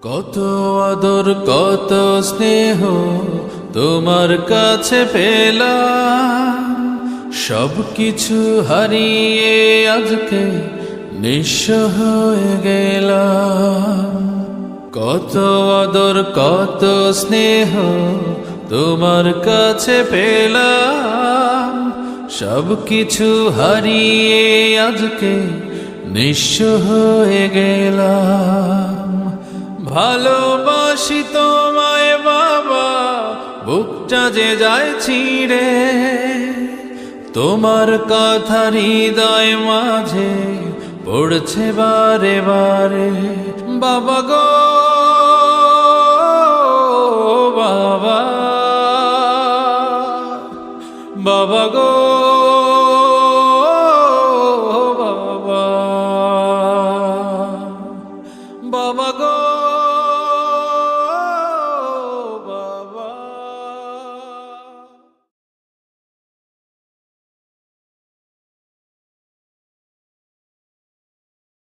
কত আদর কত স্নেহ তোমার কাছে পেলাম, সব কিছু হারিয়ে আজকে নিঃস্ব হয়ে গেলাম। কত আদর কত স্নেহ তোমার কাছে পেলাম, সব কিছু হারিয়ে আজকে নিঃস্ব হয়ে গেলাম। ভালোবাসি তোমায় বাবা, বুকটা যে যায় ছিঁড়ে, তোমার কথা হৃদয় মাঝে পড়ছে বারে বারে। বাবা গো